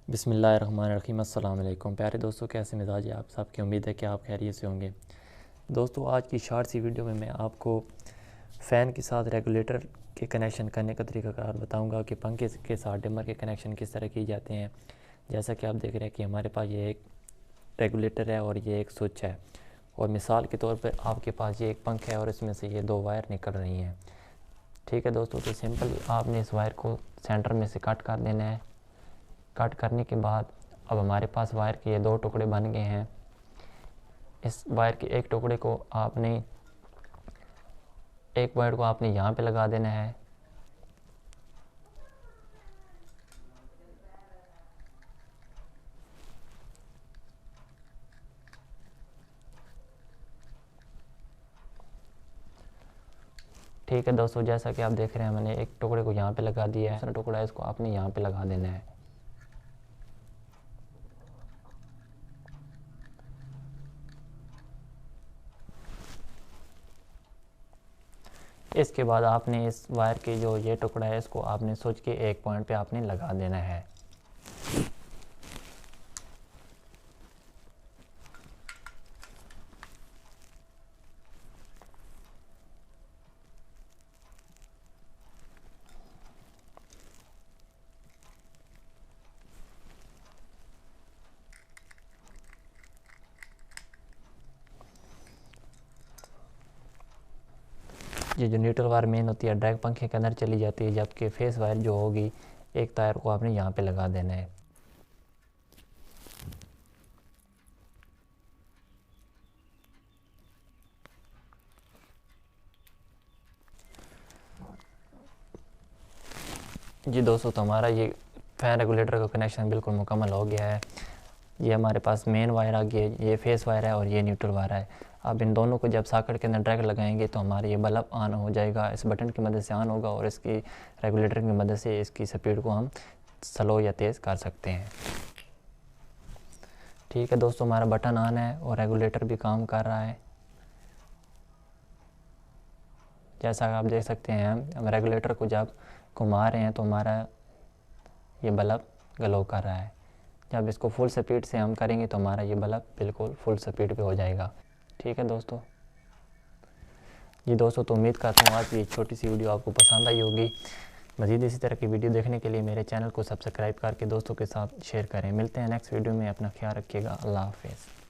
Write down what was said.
बिस्मिल्लाहिर्रहमानिर्रहीम। अस्सलाम वालेकुम प्यारे दोस्तों, कैसे मिजाज है आप सबकी। उम्मीद है कि आप खैरियत से होंगे। दोस्तों, आज की शॉर्ट सी वीडियो में मैं आपको फ़ैन के साथ रेगुलेटर के कनेक्शन करने का तरीक़ाकार बताऊंगा कि पंखे के साथ डिमर के कनेक्शन किस तरह किए जाते हैं। जैसा कि आप देख रहे हैं कि हमारे पास ये एक रेगुलेटर है और ये एक स्विच है, और मिसाल के तौर पर आपके पास ये एक पंखा है और इसमें से ये दो वायर निकल रही हैं। ठीक है दोस्तों, तो सिंपल आपने इस वायर को सेंटर में से कट कर देना है। कट करने के बाद अब हमारे पास वायर के ये दो टुकड़े बन गए हैं। इस वायर के एक वायर को आपने यहाँ पे लगा देना है। ठीक है दोस्तों, जैसा कि आप देख रहे हैं मैंने एक टुकड़े को यहाँ पे लगा दिया है। दूसरा टुकड़ा है इसको आपने यहाँ पे लगा देना है। इसके बाद आपने इस वायर के जो ये टुकड़ा है इसको आपने स्विच के एक पॉइंट पे आपने लगा देना है। ये जो न्यूट्रल वायर मेन होती है डायरेक्ट पंखे के अंदर चली जाती है, जबकि फेस वायर जो होगी एक तार को आपने यहाँ पे लगा देना है। जी दोस्तों, तो हमारा ये फ़ैन रेगुलेटर का कनेक्शन बिल्कुल मुकम्मल हो गया है। ये हमारे पास मेन वायर आ गई है, ये फेस वायर है और ये न्यूट्रल वायर है। अब इन दोनों को जब सॉकेट के अंदर ड्रैग लगाएंगे तो हमारे ये बल्ब ऑन हो जाएगा। इस बटन की मदद से ऑन होगा और इसकी रेगुलेटर की मदद से इसकी स्पीड को हम स्लो या तेज़ कर सकते हैं। ठीक है दोस्तों, हमारा बटन ऑन है और रेगुलेटर भी काम कर रहा है। जैसा आप देख सकते हैं हम रेगुलेटर को जब घुमा रहे हैं तो हमारा ये बल्ब ग्लो कर रहा है। जब इसको फुल स्पीड से हम करेंगे तो हमारा ये बल्ब बिल्कुल फुल स्पीड पे हो जाएगा। ठीक है दोस्तों। जी दोस्तों, तो उम्मीद करता हूँ आज की छोटी सी वीडियो आपको पसंद आई होगी। मज़ीद इसी तरह की वीडियो देखने के लिए मेरे चैनल को सब्सक्राइब करके दोस्तों के साथ शेयर करें। मिलते हैं नेक्स्ट वीडियो में। अपना ख्याल रखिएगा। अल्लाह हाफिज़।